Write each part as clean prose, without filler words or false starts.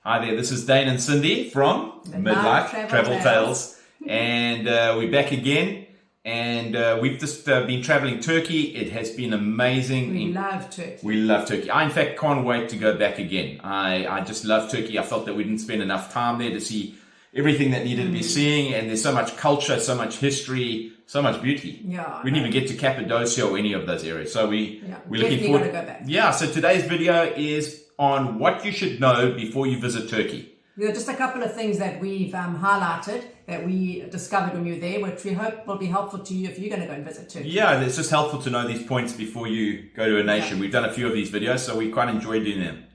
Hi there, this is Dane and Cindy from Midlife Travel Tales. And we're back again. And we've just been traveling Turkey. It has been amazing. We love Turkey. We love Turkey. I, in fact, can't wait to go back again. I just love Turkey. I felt that we didn't spend enough time there to see everything that needed to be seen. And there's so much culture, so much history, so much beauty. Yeah, we didn't even get to Cappadocia or any of those areas. So we're looking forward to go back. Yeah, so today's video is on what you should know before you visit Turkey. There are just a couple of things that we've highlighted that we discovered when you were there, which we hope will be helpful to you if you're going to go and visit Turkey. Yeah, it's just helpful to know these points before you go to a nation. Yeah. We've done a few of these videos, so we quite enjoy doing them.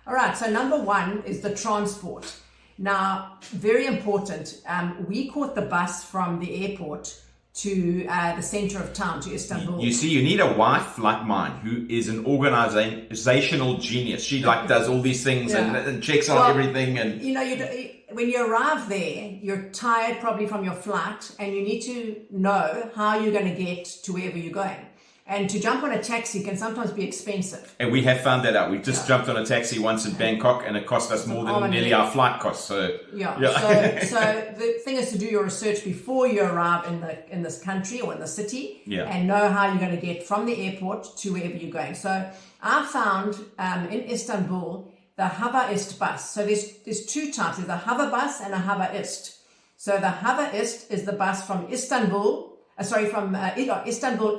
All right, so number one is the transport. Now, very important, we caught the bus from the airport to the center of town, to Istanbul. You see, you need a wife like mine who is an organizational genius. She does all these things and checks on everything. And you know, when you arrive there, you're tired probably from your flight, and you need to know how you're going to get to wherever you're going. And to jump on a taxi can sometimes be expensive. And we have found that out. We just jumped on a taxi once in Bangkok, and it cost us more than nearly our flight cost. So so the thing is to do your research before you arrive in this country or in the city, and know how you're going to get from the airport to wherever you're going. So I found in Istanbul the Hava Ist bus. So there's two types. There's a Hava bus and a Hava Ist. So the Hava Ist is the bus from Istanbul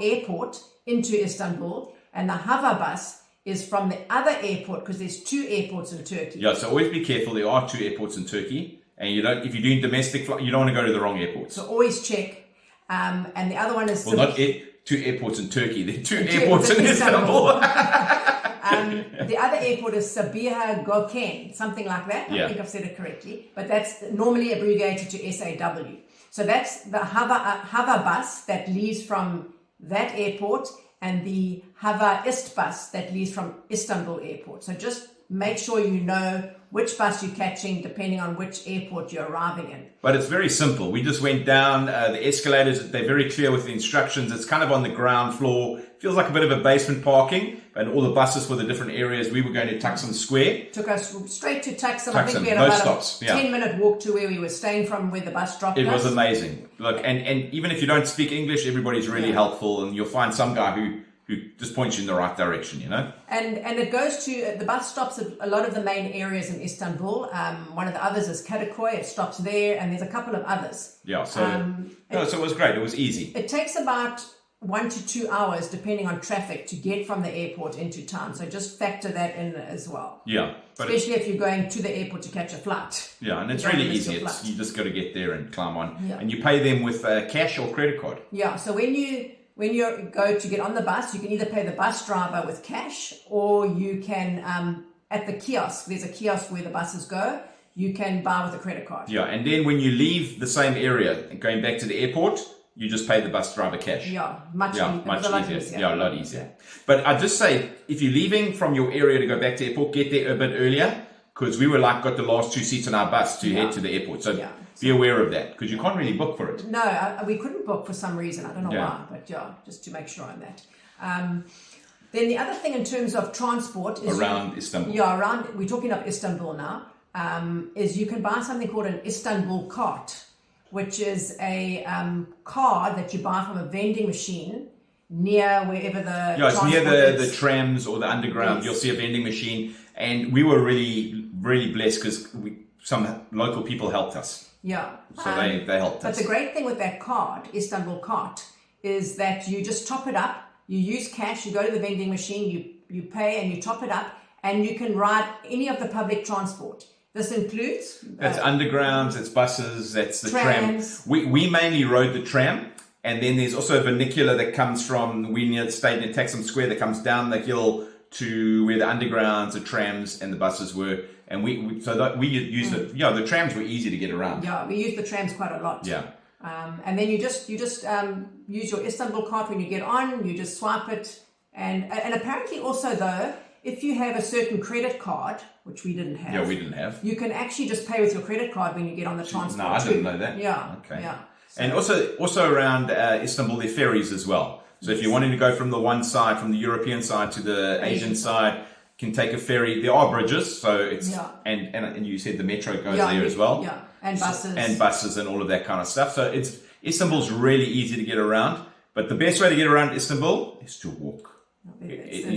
airport into Istanbul, and the Hava bus is from the other airport, because there's two airports in Turkey. Yeah, so always be careful. There are two airports in Turkey, and if you're doing domestic flight, you don't want to go to the wrong airports. So always check. And the other one is two airports in Turkey. There are two airports in Istanbul. The other airport is Sabiha Gökçen, something like that. I think I've said it correctly, but that's normally abbreviated to SAW. So that's the Hava bus that leaves from that airport, and the Hava Ist bus that leaves from Istanbul airport. So just make sure you know which bus you're catching depending on which airport you're arriving in. But it's very simple. We just went down the escalators. They're very clear with the instructions. It's kind of on the ground floor. Feels like a bit of a basement parking, and all the buses for the different areas. We were going to Taksim Square. Took us straight to Taksim. I think we had about a 10-minute walk to where we were staying from, where the bus dropped us. It was amazing. Look, and even if you don't speak English, everybody's really helpful, and you'll find some guy who just points you in the right direction, you know? And it goes to, the bus stops at a lot of the main areas in Istanbul. One of the others is Kadıköy. It stops there, and there's a couple of others. Yeah, so it was great. It was easy. It takes about 1 to 2 hours, depending on traffic, to get from the airport into town. So just factor that in as well. Yeah. Especially if you're going to the airport to catch a flight. Yeah, and it's really easy. You just got to get there and climb on. Yeah. And you pay them with cash or credit card. Yeah, so when you go to get on the bus, you can either pay the bus driver with cash, or you can, at the kiosk, there's a kiosk where the buses go, you can buy with a credit card. Yeah, and then when you leave the same area, going back to the airport, you just pay the bus driver cash. Yeah, much easier. Yeah, a lot easier. But I just say, if you're leaving from your area to go back to the airport, get there a bit earlier, because we were got the last 2 seats on our bus to head to the airport. So be aware of that, because you can't really book for it. No, we couldn't book for some reason. I don't know why, but just to make sure on that. Then the other thing in terms of transport is around Istanbul. Yeah, we're talking about Istanbul now. Is you can buy something called an Istanbul cart, which is a card that you buy from a vending machine near wherever the it's near the trams or the underground. Yes. You'll see a vending machine, and we were really, really blessed because some local people helped us. Yeah. So they helped us. But the great thing with that card, Istanbul cart, is that you just top it up. You use cash, you go to the vending machine, you pay and you top it up, and you can ride any of the public transport. This includes... That's undergrounds, it's buses, that's the tram. We mainly rode the tram, and then there's also a vernacular that comes from, we stayed in Taksim Square, that comes down the hill to where the undergrounds, the trams, and the buses were. And we used it. Yeah, the trams were easy to get around. Yeah, we used the trams quite a lot. Yeah. And then you just use your Istanbul card when you get on. You just swipe it, and apparently also though, if you have a certain credit card, which we didn't have. Yeah, we didn't have. You can actually just pay with your credit card when you get on the transport. No, I didn't know that. Yeah. Okay. Yeah. So, and also around Istanbul, there are ferries as well. So if you're wanting to go from the one side, from the European side to the Asian side, can take a ferry. There are bridges, so it's and you said the metro goes there as well. Yeah, and buses. And buses and all of that kind of stuff. So Istanbul's really easy to get around. But the best way to get around Istanbul is to walk.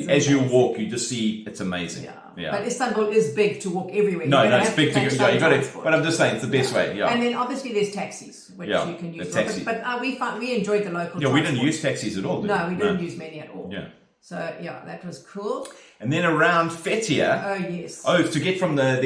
As you walk, you just see it's amazing. Yeah. But Istanbul is big to walk everywhere. No, it's big to go. You got it. But I'm just saying it's the best way. Yeah. And then obviously there's taxis, which you can use. But we enjoyed the local. Yeah, we didn't use taxis at all. No, we didn't use many at all. Yeah. So that was cool. And then around Fethiye. Oh yes. Oh, to get from the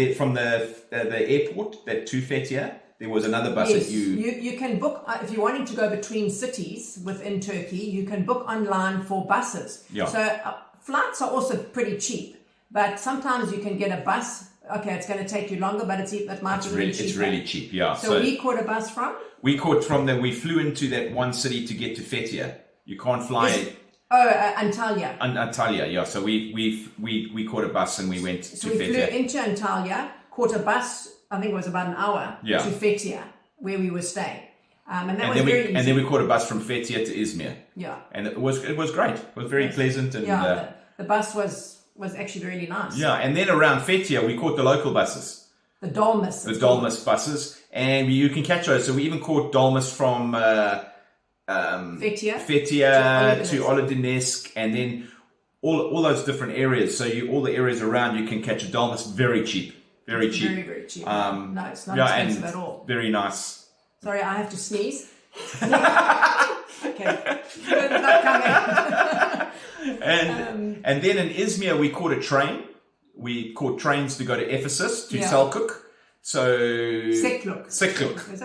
airport to Fethiye, there was another bus that you can book if you're wanting to go between cities within Turkey. You can book online for buses. Yeah. So flights are also pretty cheap, but sometimes you can get a bus. Okay, it's going to take you longer, but it might be really cheap. It's really cheap. Yeah. So we caught a bus from. We caught from there. We flew into that one city to get to Fethiye. You can't fly. Antalya. Antalya, yeah. So we caught a bus and we went to Fethiye. So we flew into Antalya, caught a bus. I think it was about an hour to Fethiye, where we were staying. And that was very easy. And then we caught a bus from Fethiye to Izmir. Yeah. And it was great. It was very pleasant. And the bus was actually really nice. Yeah, and then around Fethiye, we caught the local buses. The Dolmus. The Dolmus buses. And you can catch those. So we even caught Dolmus from Fethiye to Olodenisk, and then all those different areas. So all the areas around, you can catch a Dolmus very cheap. Very cheap. Very, very cheap. No, it's not expensive at all. Very nice. Sorry, I have to sneeze. Okay. Not coming. And then in Izmir, we caught a train. We caught trains to go to Ephesus, to Selçuk. So Selçuk.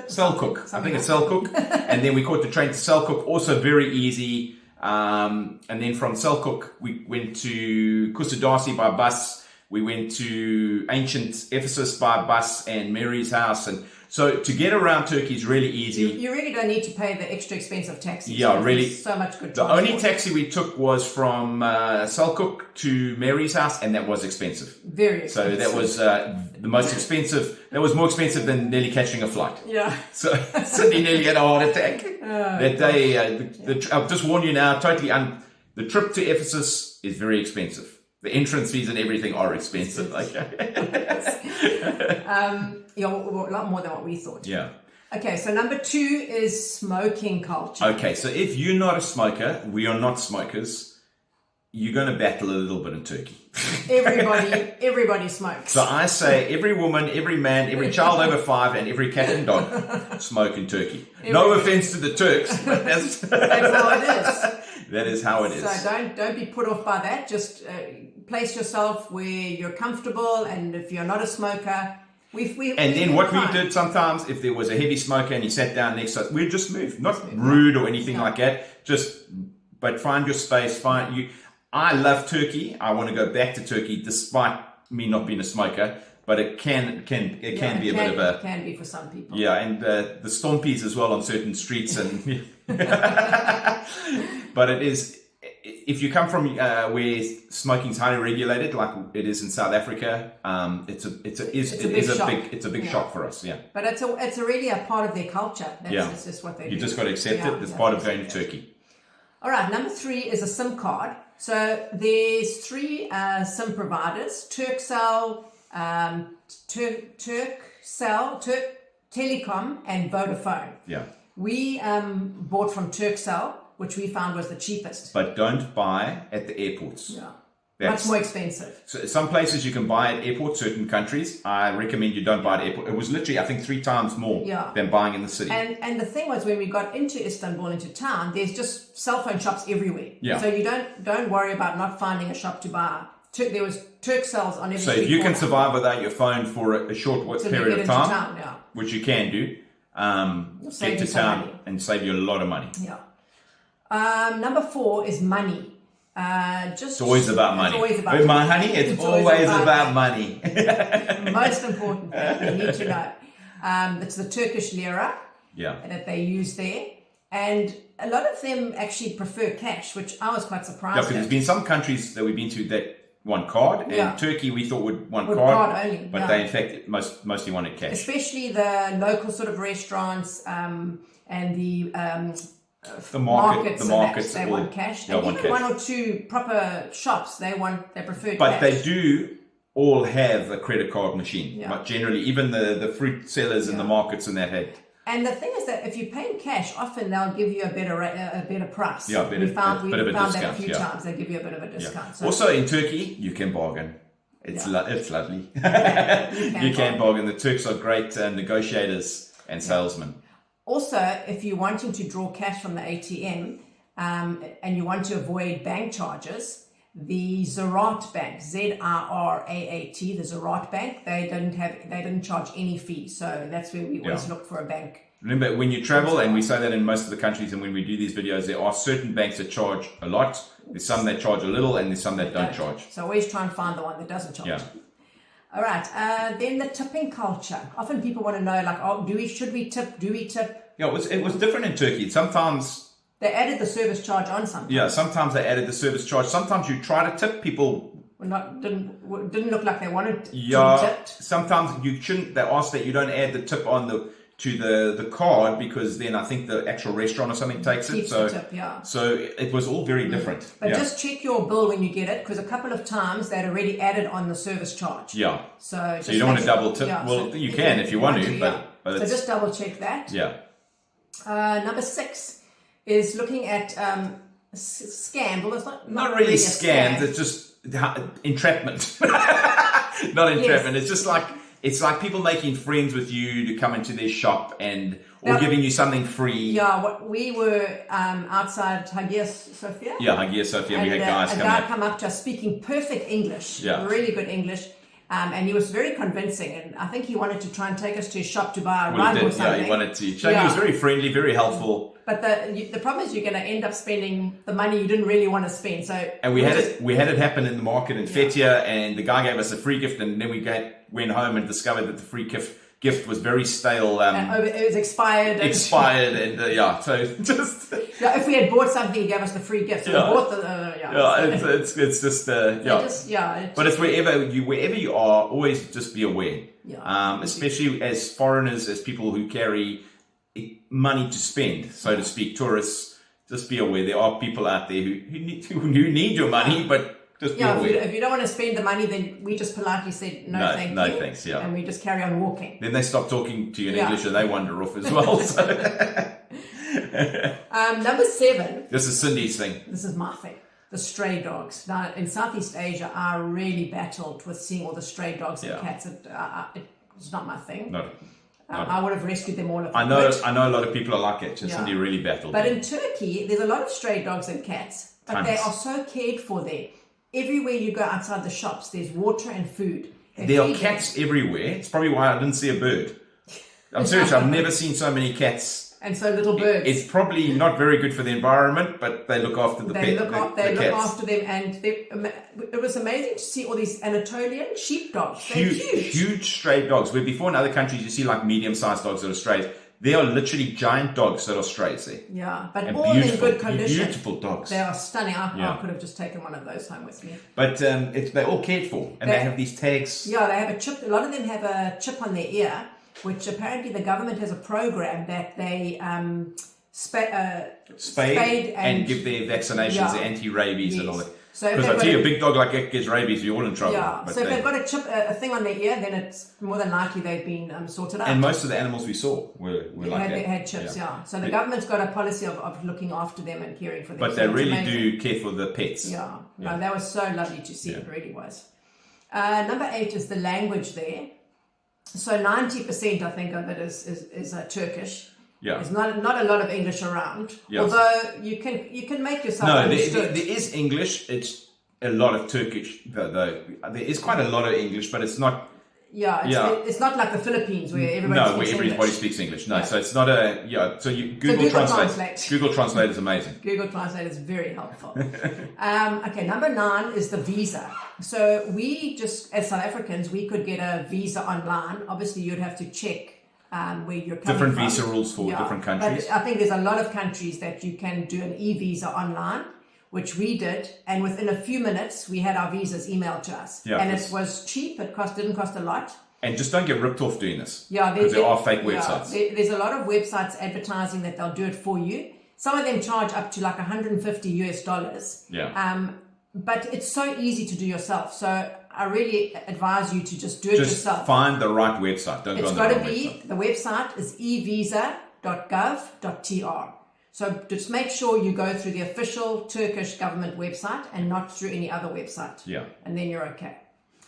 Selçuk. I think it's Selçuk. And then we caught the train to Selçuk, also very easy. And then from Selçuk, we went to Cappadocia by bus. We went to ancient Ephesus by bus and Mary's house. And so to get around Turkey is really easy. You really don't need to pay the extra expensive taxis. Yeah, really. There's so much good transport. The only taxi we took was from Selçuk to Mary's house, and that was expensive. Very expensive. So that was the most expensive. That was more expensive than nearly catching a flight. Yeah. So Sydney nearly had a heart attack. That day, I'll just warn you now, the trip to Ephesus is very expensive. The entrance fees and everything are expensive. A lot more than what we thought. Yeah. Okay, so number 2 is smoking culture. Okay, so if you're not a smoker, we are not smokers, you're going to battle a little bit in Turkey. Everybody smokes. So I say every woman, every man, every child over 5, and every cat and dog smoke in Turkey. No offense to the Turks, but that's how it is. That is how it is. So don't be put off by that. Just place yourself where you're comfortable, and if you're not a smoker, we did sometimes, if there was a heavy smoker and he sat down next to us, we'd just move. Not rude or anything like that. But find your space. I love Turkey. I want to go back to Turkey, despite me not being a smoker. But it can be a bit of a... It can be for some people. Yeah, and the stompies as well on certain streets. And but it is... If you come from where smoking is highly regulated, like it is in South Africa, it's a big shock for us. Yeah, but it's really a part of their culture. That's just what they do. You just got to accept it. It's part of going to Turkey. All right, number 3 is a SIM card. So there's 3 SIM providers: Turkcell, Telecom, and Vodafone. Yeah. We bought from Turkcell, which we found was the cheapest. But don't buy at the airports. Yeah. Much more expensive. So some places you can buy at airports, certain countries. I recommend you don't buy at airport. It was literally, I think, 3 times more than buying in the city. And the thing was, when we got into Istanbul, into town, there's just cell phone shops everywhere. Yeah. So you don't worry about not finding a shop to buy. There was Turkcells on every So if you can survive without your phone for a short period of time, which you can do, get to town and save you a lot of money. Yeah. Number 4 is money. It's always about money. With my honey, it's always about money. Most important thing you need to know. It's the Turkish lira that they use there. And a lot of them actually prefer cash, which I was quite surprised at. Because there's been some countries that we've been to that want card, and Turkey we thought would want card only, but they in fact mostly wanted cash. Especially the local sort of restaurants and the the markets they want cash. And even one or two proper shops, they prefer but cash. they do all have a credit card machine. But generally, even the fruit sellers in the markets and that had. And the thing is that if you're paying cash, often they'll give you a better price. Yeah, we found discount, that a few times. They give you a bit of a discount. Yeah. So, also in Turkey, you can bargain. It's lovely. You can bargain. The Turks are great negotiators and salesmen. Also, if you're wanting to draw cash from the ATM and you want to avoid bank charges, the Ziraat Bank, Ziraat, the Ziraat Bank, they didn't charge any fees. So that's where we always look for a bank. Remember, when you travel, and we say that in most of the countries, and when we do these videos, there are certain banks that charge a lot. There's some that charge a little, and there's some that don't charge. So always try and find the one that doesn't charge. Yeah. All right. Then the tipping culture. Often people want to know, like, should we tip? Do we tip? Yeah, it was different in Turkey. Sometimes they added the service charge on sometimes. Yeah, sometimes they added the service charge. Sometimes you try to tip people. Didn't look like they wanted to be tipped. Sometimes you shouldn't. They ask that you don't add the tip on to the card, because then I think the actual restaurant or something takes it. So, the tip, so it was all very different. But just check your bill when you get it, because a couple of times they'd already added on the service charge. Yeah. So you don't want to double tip. Yeah, well, so you can if you want to, but so just double check that. Yeah. Number 6 is looking at scam. Well, it's not really scams. It's just entrapment. Not entrapment. It's just like. It's like people making friends with you to come into their shop or giving you something free. Yeah, we were outside Hagia Sophia. Yeah, Hagia Sophia. We had guys come up to us speaking perfect English, really good English. And he was very convincing. And I think he wanted to try and take us to his shop to buy a rug or something. Yeah, he wanted to. He was very friendly, very helpful. But the problem is you're going to end up spending the money you didn't really want to spend. And we had it happen in the market in Fethiye, and the guy gave us a free gift, and then we went home and discovered that the free gift was very stale. It was expired. So just. Yeah, if we had bought something, he gave us the free gift. So we bought it's just But it's wherever you are, always just be aware. Yeah. Especially as foreigners, as people who carry money to spend, so to speak, tourists. Just be aware there are people out there who need your money, but. Just be aware. If you don't want to spend the money, then we just politely said no thank you. No thanks, yeah. And we just carry on walking. Then they stop talking to you in English and they wander off as well. So. Number 7. This is Cindy's thing. This is my thing. The stray dogs. Now, in Southeast Asia, I really battled with seeing all the stray dogs and cats. It's not my thing. No. I would have rescued them all. I know a lot of people are like it. Cindy really battled. But in Turkey, there's a lot of stray dogs and cats, but they are so cared for there. Everywhere you go outside the shops, there's water and food. There are cats everywhere. It's probably why I didn't see a bird. I'm serious. I've never seen so many cats. And so little birds. It's probably not very good for the environment, but they look after the They look after them, and it was amazing to see all these Anatolian sheepdogs. Huge stray dogs. Where before in other countries you see like medium-sized dogs that are strays. They are literally giant dogs that are strays there. Yeah, but all in good condition. Beautiful dogs. They are stunning. I could have just taken one of those home with me. But they're all cared for, and they have these tags. Yeah, they have a chip. A lot of them have a chip on their ear, which apparently the government has a program that they spade and give their vaccinations, anti-rabies and all that. Because I tell you, a big dog like that gets rabies, you're all in trouble. Yeah, so if they've got a thing on their ear, then it's more than likely they've been sorted out. And most of the animals we saw were like that. Had chips, So the government's got a policy of looking after them and caring for them. But they really do care for the pets. Yeah. No, that was so lovely to see. It really was. Number 8 is the language there. So 90%, I think, of it is Turkish. Yeah. There's not a lot of English around. Yes. Although you can make yourself understood. There is English. It's a lot of Turkish, though. There is quite a lot of English, but it's not. It's not like the Philippines where everybody speaks English. No, so it's not a So Google Translate. Google Translate is amazing. Google Translate is very helpful. Okay, number 9 is the visa. So we just, as South Africans, we could get a visa online. Obviously, you'd have to check. Where you're coming different from. Visa rules for different countries. But I think there's a lot of countries that you can do an e-visa online, which we did, and within a few minutes we had our visas emailed to us. And it was cheap. It didn't cost a lot. And just don't get ripped off doing this. Because there are fake websites. There's a lot of websites advertising that they'll do it for you. Some of them charge up to like $150. Yeah. But it's so easy to do yourself. So I really advise you to just do it yourself. Find the right website. Don't go on the wrong website. The website is evisa.gov.tr. So just make sure you go through the official Turkish government website and not through any other website. Yeah. And then you're okay.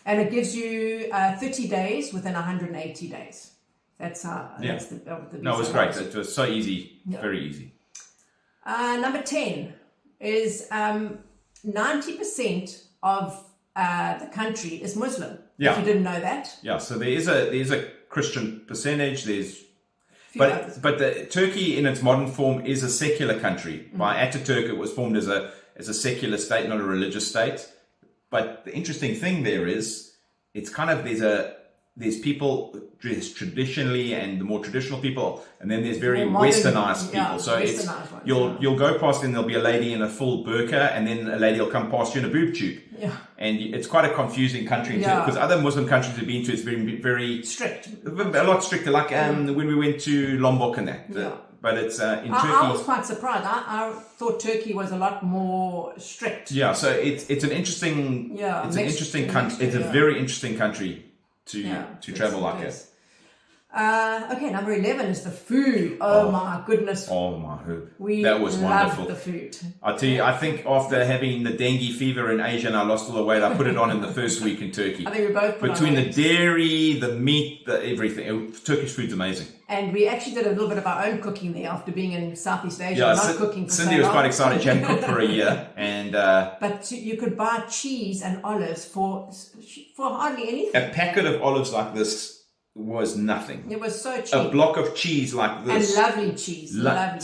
And it gives you 30 days within 180 days. That's how. Yeah. That's the No, it was great. It was so easy. Yeah. Very easy. Number 10 is 90% of the country is Muslim. Yeah. If you didn't know that. Yeah. So there is a Christian percentage. But Turkey in its modern form is a secular country. By Ataturk, it was formed as a secular state, not a religious state. But the interesting thing there is, it's kind of there's people dressed traditionally and the more traditional people, and then there's very westernized people. So you'll go past and there'll be a lady in a full burqa, and then a lady will come past you in a boob tube. Yeah. And it's quite a confusing country because other Muslim countries we've been to, it's very, very strict, a lot stricter. Like when we went to Lombok and that. But it's in Turkey. I was quite surprised. I thought Turkey was a lot more strict. Yeah, so it's an interesting country. It's a very interesting country to travel like this. Okay, number 11 is the food. Oh my goodness. Oh my hoop. That was wonderful. The food. I tell you, I think after having the dengue fever in Asia and I lost all the weight, I put it on in the first week in Turkey. I think we both between the dairy, the meat, the everything. Turkish food's amazing. And we actually did a little bit of our own cooking there after being in Southeast Asia, cooking for Cindy was quite excited. She hadn't cooked for a year, and but you could buy cheese and olives for hardly anything. A packet of olives like this was nothing. It was so cheap. A block of cheese like this. And lovely cheese.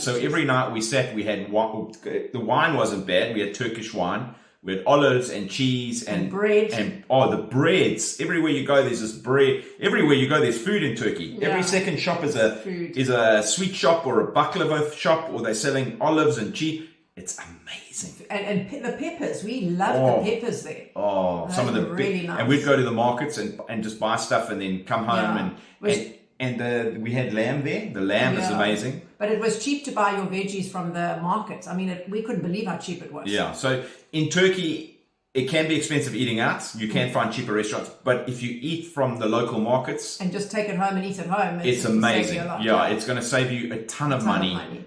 So every night we sat, we had the wine wasn't bad. We had Turkish wine. We had olives and cheese and bread. And the breads. Everywhere you go, there's this bread. Everywhere you go, there's food in Turkey. Yeah. Every second shop is a sweet shop or a baklava shop, or they're selling olives and cheese. It's amazing. And the peppers. We love the peppers there. Some of them really nice. And we'd go to the markets and just buy stuff and then come home and we had lamb there. The lamb is amazing. But it was cheap to buy your veggies from the markets. I mean, we couldn't believe how cheap it was. Yeah. So in Turkey, it can be expensive eating out. You can find cheaper restaurants. But if you eat from the local markets... and just take it home and eat at home. It's amazing. It's going to save you a ton of money.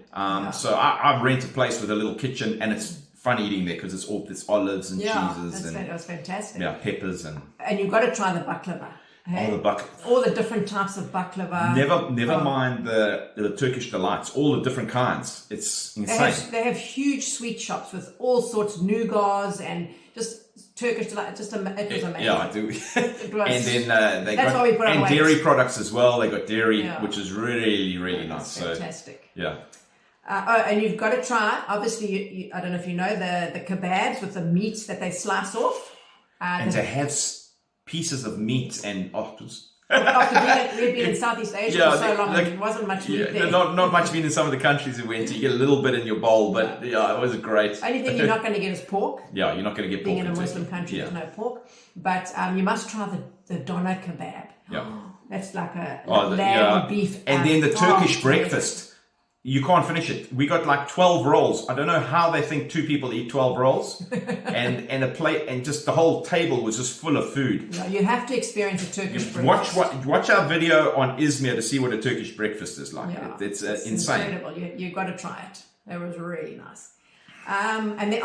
So I rent a place with a little kitchen, and it's fun eating there because it's all this olives and cheeses. It was fantastic. Yeah, peppers. And you've got to try the baklava. Hey? All the different types of baklava. Never mind the Turkish delights. All the different kinds. It's insane. They have huge sweet shops with all sorts of nougats and just Turkish delight. It was amazing. Yeah, I do. It was. And then they got dairy products as well. They got dairy, which is really, really nice. Fantastic. So, and you've got to try. Obviously, I don't know if you know the kebabs with the meat that they slice off. And to have pieces of meat and after we've been in Southeast Asia for so long, there wasn't much meat there. Not much meat in some of the countries we went to. You get a little bit in your bowl, but it was great. Only thing you're not going to get is pork. Yeah, you're not going to get pork. Being in a Muslim country, there's no pork. But you must try the doner kebab. Yeah. That's like a lamb beef. And then the Turkish breakfast. You can't finish it. We got like 12 rolls. I don't know how they think 2 people eat 12 rolls. and a plate, and just the whole table was just full of food. No, you have to experience a Turkish breakfast. Watch our video on Izmir to see what a Turkish breakfast is like. Yeah, it's insane. Incredible. You've got to try it. It was really nice. And then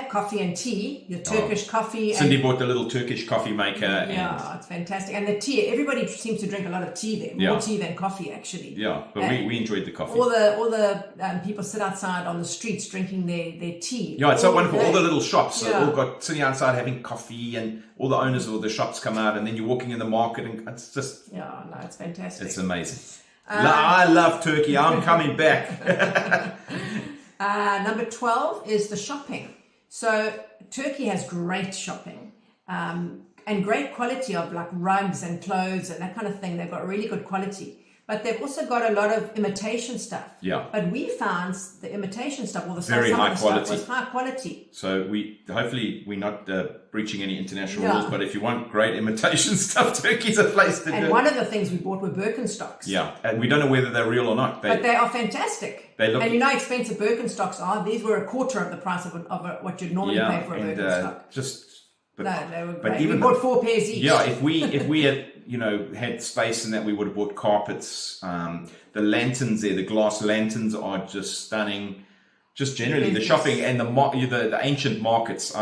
coffee and tea, your Turkish coffee. Cindy bought the little Turkish coffee maker. It's fantastic. And the tea, everybody seems to drink a lot of tea there, more tea than coffee actually. Yeah, but we enjoyed the coffee. All the people sit outside on the streets drinking their tea. Yeah, it's so wonderful. All the little shops all got sitting outside having coffee, and all the owners of all the shops come out, and then you're walking in the market, and it's just... Yeah, no, it's fantastic. It's amazing. I love Turkey. I'm coming back. Number 12 is the shopping. So Turkey has great shopping and great quality of like rugs and clothes and that kind of thing. They've got really good quality. but they've also got a lot of imitation stuff. Yeah. But we found the imitation stuff, or the very high quality. Stuff was high quality. So hopefully we're not breaching any international rules, but if you want great imitation stuff, Turkey's a place to do. And one of the things we bought were Birkenstocks. Yeah, and we don't know whether they're real or not. But they are fantastic. They look, and you know how expensive Birkenstocks are? These were a quarter of the price of what you'd normally pay for a Birkenstock. They were great. But even we bought 4 pairs each. Yeah, if we had had space in that, we would have bought carpets. The lanterns there, the glass lanterns are just stunning. Just generally, the shopping and the ancient markets.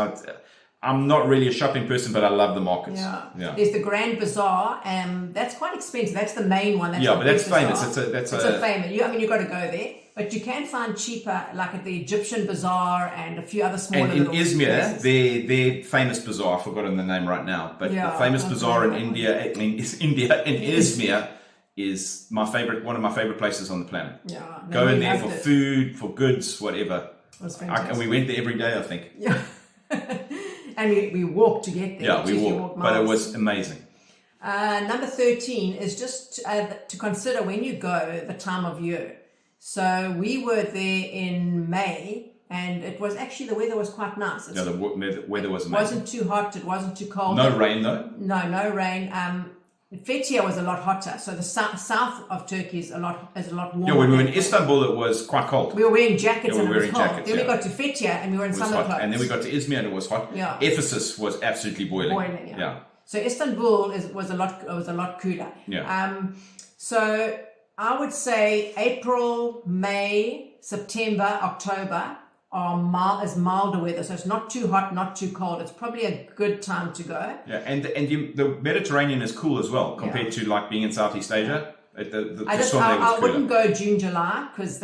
I'm not really a shopping person, but I love the markets. Yeah. There's the Grand Bazaar, and that's quite expensive. That's the main one. But that's famous. It's a famous. You've got to go there. But you can find cheaper, like at the Egyptian Bazaar and a few other smaller. And in Izmir, their famous bazaar, I've forgotten the name right now, but the famous bazaar in Izmir is one of my favorite places on the planet. Yeah, go in there for food, for goods, whatever. It was fantastic. And we went there every day, I think. Yeah, and we walked to get there. Yeah, we walked, but it was amazing. Number 13 is just to consider when you go the time of year. So we were there in May, and it was actually, the weather was quite nice. The weather was amazing. It wasn't too hot, it wasn't too cold. No rain though? No rain. Fethiye was a lot hotter, so the south of Turkey is a lot warmer. Yeah, when we were in Istanbul, it was quite cold. We were wearing jackets and it was cold. Jackets, then we got to Fethiye and we were in summer clothes. And then we got to Izmir and it was hot. Yeah. Ephesus was absolutely boiling. Yeah. So Istanbul was a lot cooler. Yeah. So I would say April, May, September, October is milder weather. So it's not too hot, not too cold. It's probably a good time to go. Yeah, and the Mediterranean is cool as well compared to like being in Southeast Asia. I wouldn't go June, July because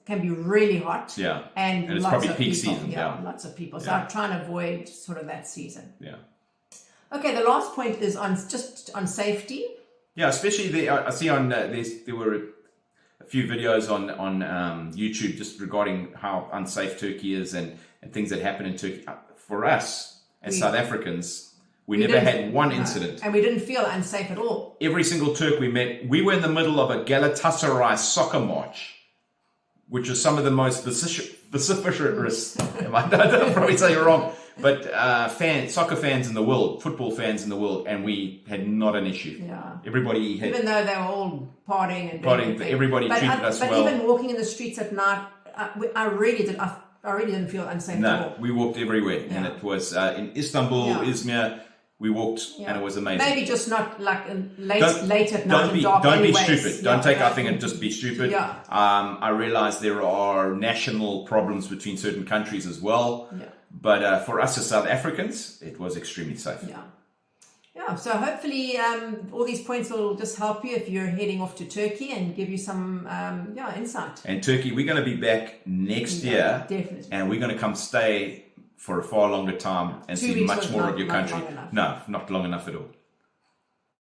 can be really hot. Yeah, and it's lots probably of peak people. season. Yeah, lots of people. So I'm trying to avoid sort of that season. Yeah. Okay, the last point is on safety. Yeah, especially I see on there were a few videos on YouTube just regarding how unsafe Turkey is and things that happen in Turkey. For us as South Africans, we never had one incident, and we didn't feel unsafe at all. Every single Turk we met, we were in the middle of a Galatasaray soccer match, which is some of the most vociferous. I'll probably say you're wrong. But soccer fans in the world, football fans in the world, and we had not an issue. Yeah. Everybody had... Even though they were all partying and everybody treated us well. But even walking in the streets at night, I really didn't feel unsafe at all. No, we walked everywhere. And it was in Istanbul, Izmir, we walked and it was amazing. Maybe just not like late at night and dark. Don't be stupid. Don't take our thing and just be stupid. Yeah. I realize there are national problems between certain countries as well. Yeah. But for us as South Africans, it was extremely safe. Yeah. So hopefully all these points will just help you if you're heading off to Turkey and give you some insight. And Turkey, we're going to be back next year. Definitely. And we're going to come stay for a far longer time and see much more of your country. No, not long enough at all.